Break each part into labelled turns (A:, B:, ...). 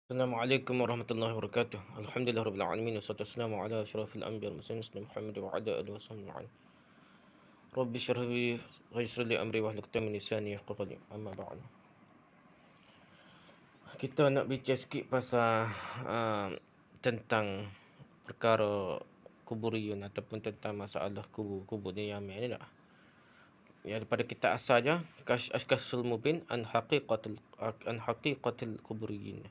A: Assalamualaikum warahmatullahi wabarakatuh. Alhamdulillah rabbil alamin wassalatu wassalamu ala asyrafil anbiya'i wal mursalin sayyidina Muhammad wa ala alihi wasahbihi ajma'in. Rabbi shrah li yassir li amri wahlul 'uqdatam min lisani yafqahu qawli. Amma ba'd. Kita nak bincang sikit pasal tentang perkara kuburiyun ataupun tentang masalah kubur ni yang ni tak. Ya, daripada kita asal je kashful mubin an haqiqatil kuburiyin.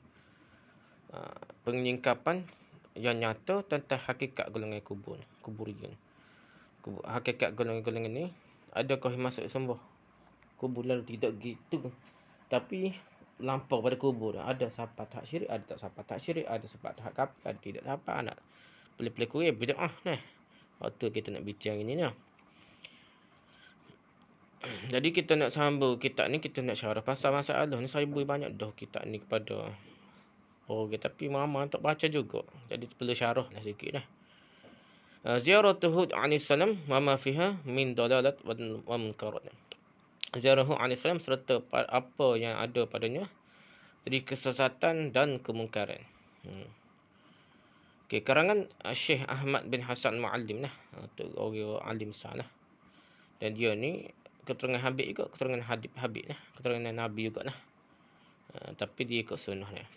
A: Penyingkapan yang nyata tentang hakikat golongan kuburiyun. Hakikat golongan ni adakah masuk sembah kubur lalu tidak gitu, tapi lampau pada kubur ada siapa tak syirik, ada tak siapa tak syirik, ada siapa tak kafir, ada tidak siapa anak pelih-pelih kuih bid'ah nah. Waktu kita nak bincang ini ni. Jadi kita nak sambung kitab ni, kita nak syarah pasal masalah ni. Saya beri banyak dah kitab ni kepada orang, tapi mama tak baca juga. Jadi perlu syarah lah sikit dah. Ziyaratuhu anis salam wa ma fiha min dalalat wa munkarat. Ziyarahu anis salam serta apa yang ada padanya dari kesesatan dan kemungkaran. Okey, karangan Syekh Ahmad bin Hasan Muallim lah. Tu orang alim besar lah. Dan dia ni keterangan Habib juga, keterangan Habib lah, keterangan Nabi juga lah. Tapi dia ikut sunnah lah.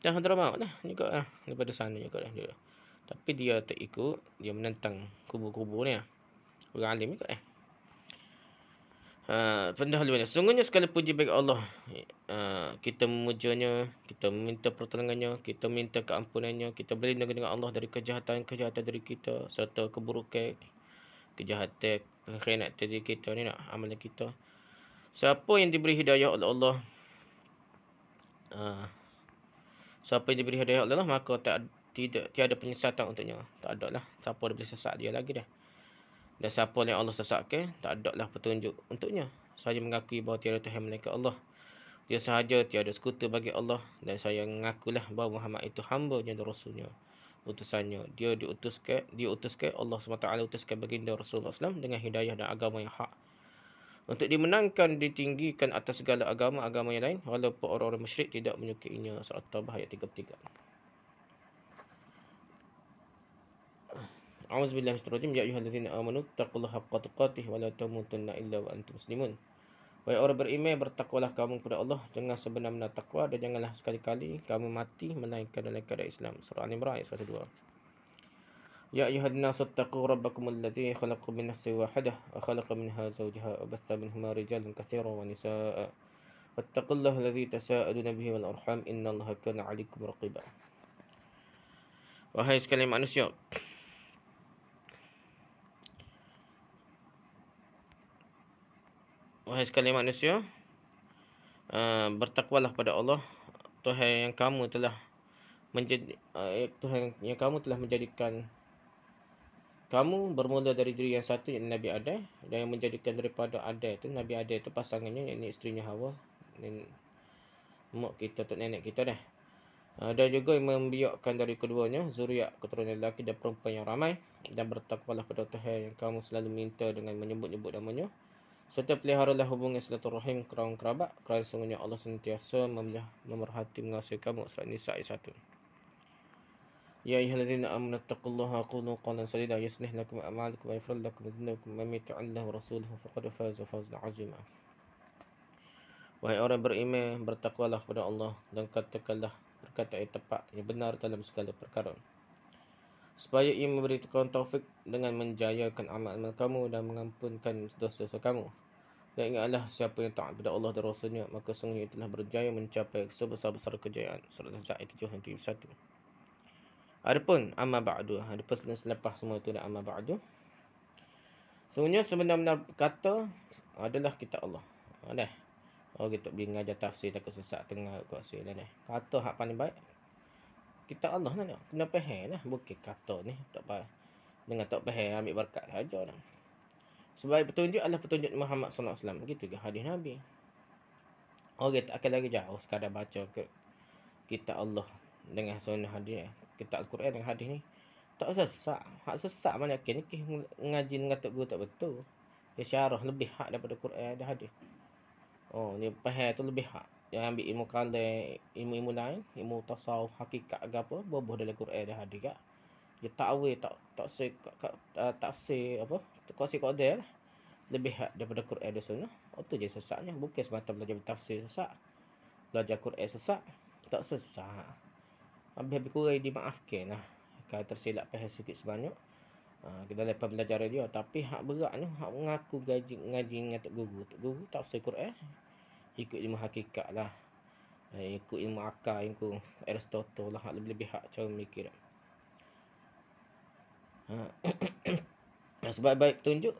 A: Dan Hadramaut lah juga lah, daripada sana juga lah dia. Tapi dia tak ikut, dia menentang kubur-kubur ni lah. Orang alim juga lah. Pendahuluan. Sungguhnya segala puji bagi Allah. Kita memujanya, kita meminta pertolongannya, kita minta keampunannya, kita berlindung dengan Allah dari kejahatan-kejahatan dari kita serta keburukan, kejahatan, khianat diri kita ni nak amalan kita. Siapa yang diberi hidayah oleh Allah, siapa yang diberi hidayah oleh Allah, maka tiada penyesatan untuknya. Tak ada lah siapa dia boleh sesat dia lagi dah. Dan siapa yang Allah sesatkan, tak ada lah petunjuk untuknya. Saya mengakui bahawa tiada Tuhan melainkan Allah. Dia sahaja, tiada sekutu bagi Allah. Dan saya mengakulah bahawa Muhammad itu hamba-Nya dan Rasulnya, utusannya. Dia diutuskan Allah SWT utuskan baginda Rasulullah SAW dengan hidayah dan agama yang hak, untuk dimenangkan, ditinggikan atas segala agama-agama yang lain, walaupun orang-orang musyrik tidak menyukainya. Surah Taubah ayat 33. A'udzubillahi minasyaitonir rajim. Ya ayyuhallazina amanu taqullaha haqqa tuqatih wa la tamutunna illa wa antum muslimun. Wahai orang beriman, bertakwalah kamu kepada Allah dengan sebenar-benar takwa, dan janganlah sekali-kali kamu mati melainkan dalam keadaan Islam. Surah Al-Imran ayat 102. Ya ayyuhan nasu taqu rabbakumul ladzi khalaqakum min nafsin wahidah wa khalaqa minha zawjaha wa batha minhuma rijalan katsiran wa nisaa'a. Wattaqullaha alladzi tasaaluna bihi wal arham innallaha kana 'alaykum raqiba. Wahai sekalian manusia, bertakwalah pada Allah, Tuhan yang kamu telah menjadikan kamu bermula dari diri yang satu, iaitu Nabi Adam, dan yang menjadikan daripada Adam itu, Nabi Adam itu pasangannya, iaitu isterinya Hawa, mak kita, tok nenek kita dah. Dan juga yang membiakkan dari keduanya zuriat keturunan lelaki dan perempuan yang ramai. Dan bertakwalah pada Tuhan yang kamu selalu minta dengan menyebut-nyebut namanya, serta peliharalah hubungan silaturahim kaum kerabat, kerana sungguhnya Allah sentiasa memerhati mengasihi kamu. Surah Nisa ayat 1. Ya ayyuhallazina amanu taqullaha qulu qawlan sadida yuslih lakum a'malakum wa yaghfir lakum dhunubakum wa may yuti'illah wa rasuluhu faqad faza fawzan 'azima. Wahai orang beriman, bertakwalah kepada Allah dan katakanlah perkataan yang tepat, yang benar dalam segala perkara, supaya ia memberi kamu taufik dengan menjayakan amal-amal kamu dan mengampunkan dosa-dosa kamu. Dan ingatlah, siapa yang taat kepada Allah dan Rasulnya, maka sungguhnya telah berjaya mencapai sebesar-besar kejayaan. Surah Al-Ahzab ayat 7-1. Adapun amma ba'du, adapun selepas semua itu dan amma ba'du, sungguhnya sebenar-benar kata adalah kitab Allah. Dah. Oh, kita pergi ngajar tafsir takut sesat tengah kuasa dah. Kata hak paling baik kitab Allah nak kena faham lah, bukan kata ni tak payah dengan tak faham ambil berkat saja dah. Sebab petunjuk adalah petunjuk Muhammad sallallahu alaihi wasallam, begitu ke hadis Nabi. Orang tak akan lagi jauh sekadar baca ke kitab Allah dengan sunnah hadis, kitab Al-Quran dengan hadis ni tak sesat. Hak sesat mana ni ngaji dengan tak guru tak betul. Dia syarah lebih hak daripada Quran dan hadis. Oh, ni faham tu lebih hak. yang ambil ilmu kalam, ilmu-ilmu lain, ilmu tasawuf, hakikat ke apa, boboh dalam Quran dah ada kak. Dia takwil, tafsir apa? Tafsir qadar lah. Lebih hak daripada Quran dan Sunnah. Itu je sesatnya. Bukan semata belajar tafsir sesat. Belajar Quran sesat. Tak sesat. Habis-habis kurang dimaafkan lah. Kalau tersilap faham sikit sebanyak. Kita lepas belajar dia. Tapi hak beratnya, hak mengaku ngaji dengan Tok Guru. Tok Guru tafsir Quran. Ikut ilmu hakikat lah. Ikut ilmu akal, ikut Aristotle lah. Hak lebih-lebih hak cara mikir. Sebab baik petunjuk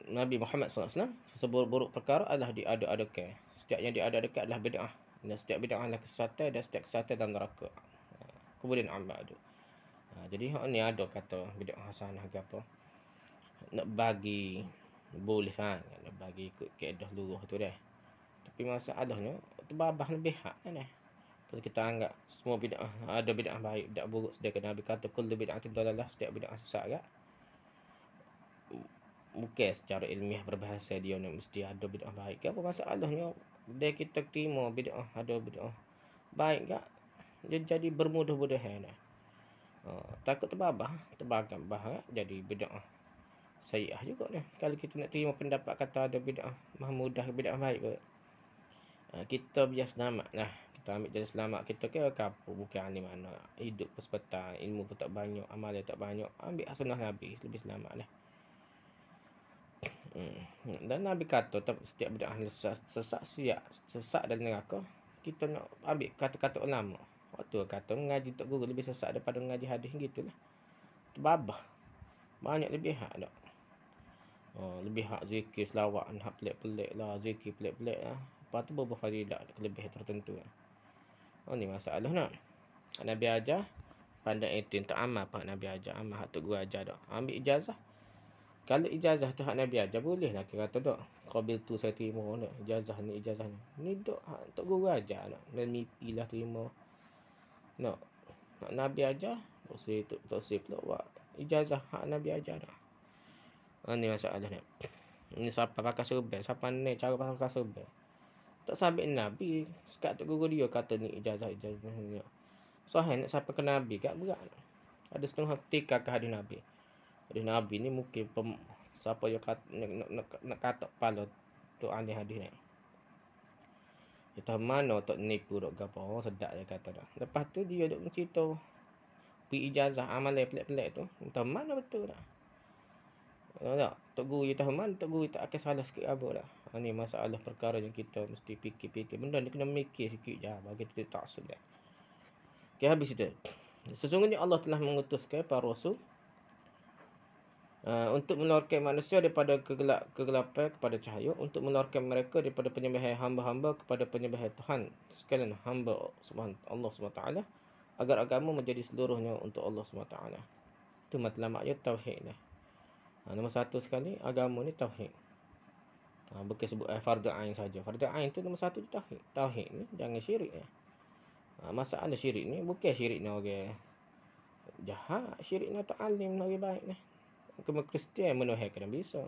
A: Nabi Muhammad SAW, seburuk-buruk perkara adalah diada-adakan. Setiap yang diada-adakan adalah bid'ah. Dan setiap bid'ah adalah kesesatan, dan setiap kesesatan dalam neraka. Kemudian amal tu. Jadi hak ni ada kata bid'ah hasanah ke apa. Nak bagi boleh sangat, nak bagi ikut kaedah luruh tu dah. Tapi masalahnya terbabah lebih hak kan dah. Kalau kita anggap semua bid'ah, ada bid'ah baik, bid'ah buruk, sedangkan Nabi kata kullu bid'atin dalalah, setiap bid'ah sesat kan. Bukan secara ilmiah berbahasa dia nak mesti ada bid'ah baik ke apa masalahnya. Dia kita terima bid'ah, ada bid'ah baik ke, dia jadi bermudah-mudahan dah. Takut terbabah kan, jadi bid'ah sayyi'ah juga dah. Kalau kita nak terima pendapat kata ada bid'ah mahmudah, bid'ah baik ke, kita biar selamat lah. Kita ambil jalan selamat. Kita ke apa, bukan ni mana hidup persepatan, ilmu pun tak banyak, amalan tak banyak, ambil sunnah Nabi lebih selamat lah. Dan Nabi kata setiap bid'ah sesat dan neraka. Kita nak ambil kata-kata ulama. Waktu kata ngaji Tok Guru lebih sesat daripada ngaji hadis, gitulah. Terbabah. Banyak lebih hak tak. Lebih hak zikir selawat, hak pelik-pelik lah, zikir pelik-pelik lah. Lepas tu beberapa fadilah kelebihan tertentu lah. Ni masalah nak. Nabi ajar pandai etin tak amal apa Nabi ajar, amal hak Tok Guru ajar tak. Ambil ijazah. Kalau ijazah tu hak Nabi ajar, boleh lah kita kata tak. Qabil tu saya terima tak. Ijazah ni. Ni tak hak Tok Guru ajar tak. Dan mimpi lah terima. Nak Nabi ajar, tak sih pula buat ijazah hak Nabi ajar tak. Ni masalah ni. Ini siapa pakai serban, siapa ni cara pakai serban. Tak sampai Nabi, sekat Tok Guru dia kata ni ijazah ni. Sahih nak sampai ke Nabi kat berat. Ada setengah ketika ke hadis Nabi. Hadis Nabi ni mungkin siapa yang nak kata kepala tu ahli hadis ni. Kita mana tak nipu dok gapo, sedap dia kata dah. Lepas tu dia dok cerita pergi ijazah amalan pelik-pelik tu. Entah mana betul dah. Tak, Tok Guru tahu mana, Tok Guru tak akan salah sikit apa dah. Ni masalah perkara yang kita mesti fikir-fikir. Benda ni kena mikir sikit je bagi kita tak sedar. Okay, habis itu. Sesungguhnya Allah telah mengutuskan para rasul untuk mengeluarkan manusia daripada kegelapan kepada cahaya, untuk mengeluarkan mereka daripada penyembahan hamba-hamba kepada penyembahan Tuhan sekalian hamba Allah SWT, agar agama menjadi seluruhnya untuk Allah SWT. Itu matlamaknya tauhid lah. Nombor satu sekali agama ni tauhid. Bukan sebut fardu ain saja. Fardu ain tu nombor satu tauhid. Tauhid ni jangan syirik ya. Masalah syirik ni bukan syirik ni orang jahat, syirik ni tak alim orang baik ni. Kema Kristian menuhankan bisa.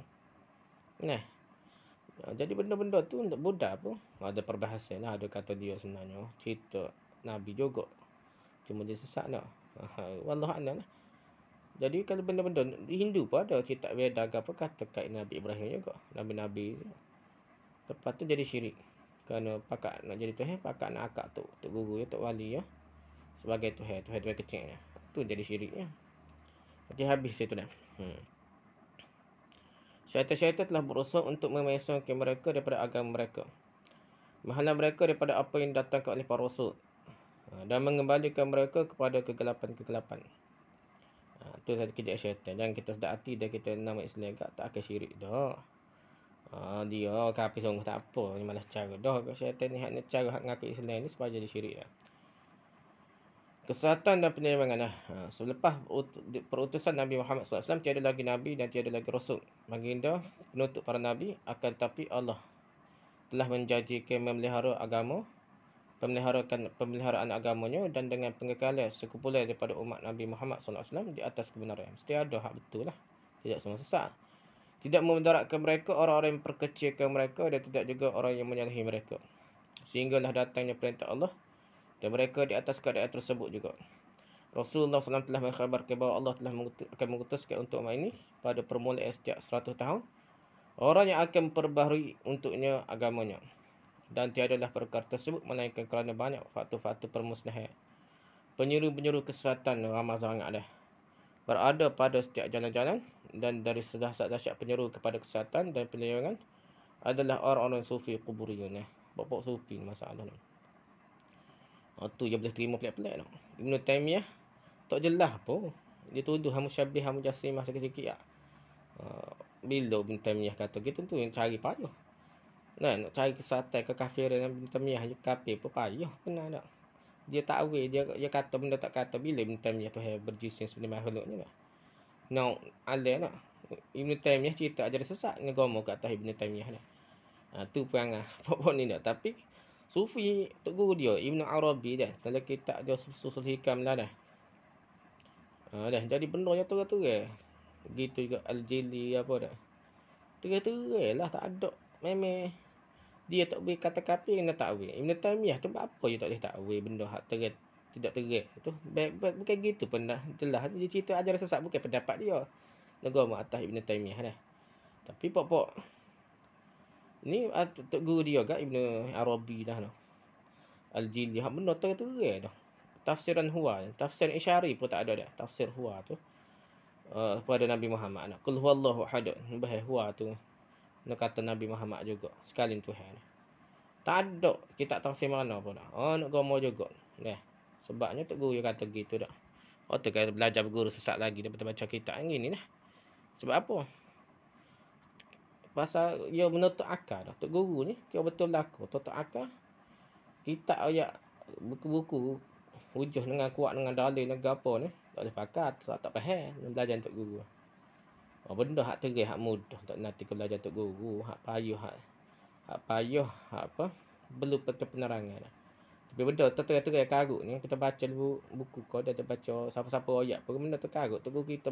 A: Nah. Jadi benda-benda tu untuk Buddha pun ada perbahasan lah, ada kata dia sebenarnya cerita Nabi juga. Cuma dia sesat dah. Wallahu a'lam lah. Jadi kalau benda-benda Hindu pun ada cerita Veda apa kata kat Nabi Ibrahim juga, Nabi-Nabi. Lepas tu jadi syirik. Kerana pakak nak jadi Tuhan, pakak nak akak tu guru ya, tok wali ya. Sebagai Tuhan kecil ya. Tu jadi syiriknya. Okey, habis itu dah. Syaitan-syaitan telah berusaha untuk memisahkan mereka daripada agama mereka, menghalang mereka daripada apa yang datangkan oleh para rasul, dan mengembalikan mereka kepada kegelapan-kegelapan. Itu satu kerja syaitan. Jangan kita sedar hati dan kita nama Islam tak akan syirik dah. Dia kafir sungguh tak apa, ni malah cara dah syaitan ni hak nak cara hak ngaku Islam ni supaya jadi syirik dah. Kesesatan dan penyimpangan. Selepas perutusan Nabi Muhammad SAW, tiada lagi Nabi dan tiada lagi Rasul. Baginda penutup para Nabi, akan tetapi Allah telah menjanjikan memelihara agama, pemeliharaan agamanya, dan dengan pengekalan sekumpulan daripada umat Nabi Muhammad SAW di atas kebenaran. Mesti ada hak betul lah. Tidak semua sesat. Tidak memudaratkan mereka orang-orang yang memperkecilkan mereka, dan tidak juga orang yang menyalahi mereka. sehinggalah datangnya perintah Allah, dan mereka di atas keadaan tersebut juga. Rasulullah SAW telah mengkhabarkan bahawa Allah telah akan mengutuskan untuk umat ini pada permulaan setiap 100 tahun orang yang akan memperbaharui untuknya agamanya. Dan tiadalah perkara tersebut melainkan kerana banyak faktor-faktor permusnahan. Penyeru-penyeru kesesatan ramai sangat dah berada pada setiap jalan-jalan, dan dari dahsyat penyeru kepada kesesatan dan penyelewengan adalah orang-orang sufi kuburiyun. Bapak sufi ni masalah ni. Tu je boleh terima pelik-pelik tak. Ibn Taymiyah tak jelas apa. Dia tuduh Musyabbih Mujassimah sikit-sikit lah. Bila Ibn Taymiyah kata gitu tu yang cari payah. Nak cari kesatan kekafiran Ibn Taymiyah je kafir pun payah benar tak. Dia takwil, dia kata benda tak kata. Bila Ibn Taymiyah tu berjisim sebenarnya makhluknya tak. Alih tak. Ibn Taymiyah cerita ajar sesat ngomong kat atas Ibn Taymiyah tak. Tu perangai pokok ni tak. Tapi Sufi Tok Guru dia Ibn Arabi dah dalam kitab dia Susul Hikam lah dah. Dah jadi benda yang terang-terang. Begitu juga Al-Jili apa dah. Terang-terang lah, tak ada. Memang dia tak boleh kata kafir kena takwil. Ibn Taymiyah tu apa je tak boleh takwil benda hak terang tidak terang tu. Bukan gitu pun dah jelas dia cerita ajar sesat bukan pendapat dia. Negara atas Ibn Taymiyah dah. Tapi pokok ni Tok Guru dia kat Ibn Arabi dah tu. Al-Jili hak benda terang dah. Tafsiran Huwa, tafsir Isyari pun tak ada dah. Tafsir Huwa tu pada Nabi Muhammad. Qul huwallahu ahad. Bahaya Huwa tu nak kata Nabi Muhammad juga sekali Tuhan. Tak ada kita tafsir mana pun dah. Nak gomo juga. Sebabnya Tok Guru kata gitu dah. Tu kan belajar berguru sesat lagi dia baca kitab yang ini dah. Sebab apa? Pasal dia menutup akal dah. Tok Guru ni kira betul laku tutup akal. Kitab ayat buku-buku hujah dengan kuat dengan dalil dengan apa ni tak boleh pakat, tak faham nak belajar Tok Guru. Benda hak terang hak mudah tak nanti ke belajar Tok Guru, hak payah hak apa perlu penerangan dah. Tapi benda terang-terang karut ni kita baca buku kau dah baca siapa-siapa ayat pun benda tu karut Tok Guru kita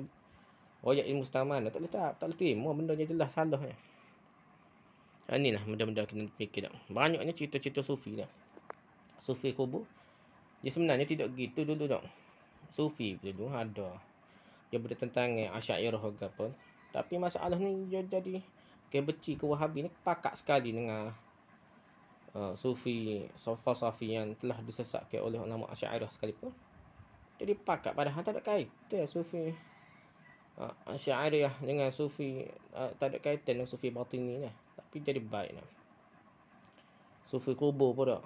A: ayat ilmu mana tak boleh terima benda yang jelas salah ni. Inilah benda-benda kena fikir dah. Banyaknya cerita-cerita sufi dah. Sufi kubur dia sebenarnya tidak gitu dulu tak. Sufi dulu ada. Dia bertentangan Asy'ariyah ke apa. Tapi masalah ni dia jadi benci ke Wahabi ni pakat sekali dengan Sufi falsafi yang telah disesatkan oleh ulama Asy'ariyah sekalipun. Jadi pakat padahal tak ada kaitan Sufi Asy'ariyah dengan Sufi tak ada kaitan dengan Sufi batini lah. Tapi jadi baik lah. Sufi kubur pun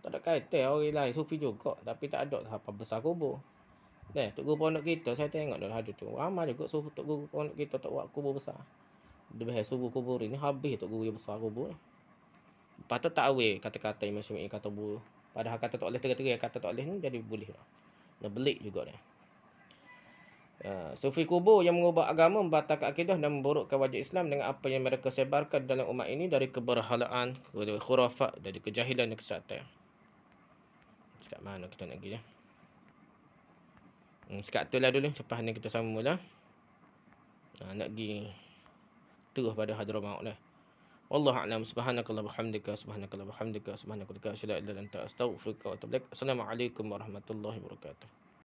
A: tak ada kaitan orang lain Sufi juga. Tapi tak ada apa besar kubur. Tok Guru pondok kita saya tengok dah ada tu. Ramai juga Tok Guru pondok kita tak buat kubur besar. Dia bahas subuh kubur ini habis Tok Guru yang besar kubur. Lepas tu takwil kata-kata Imam Syafi'i kata bu. Padahal kata tak boleh terang-terang kata tak boleh ni jadi boleh dah. Dah belik juga dah. Sufi kubur yang mengubah agama, membatalkan akidah dan memburukkan wajah Islam dengan apa yang mereka sebarkan dalam umat ini dari keberhalaan, khurafat, dari kejahilan dan kesesatan. Sekat mana kita nak pergi ya? Sekat tu lah dulu. Lepas ni kita sama mula. Nak pergi terus pada Hadramaut dah. Wallahu a'lam. Subhanakallah bihamdika. Subhanakallah bihamdika. Subhanakallah. Asyhadu an la ilaha illa anta astaghfiruka wa atubu ilaik. Assalamualaikum warahmatullahi wabarakatuh.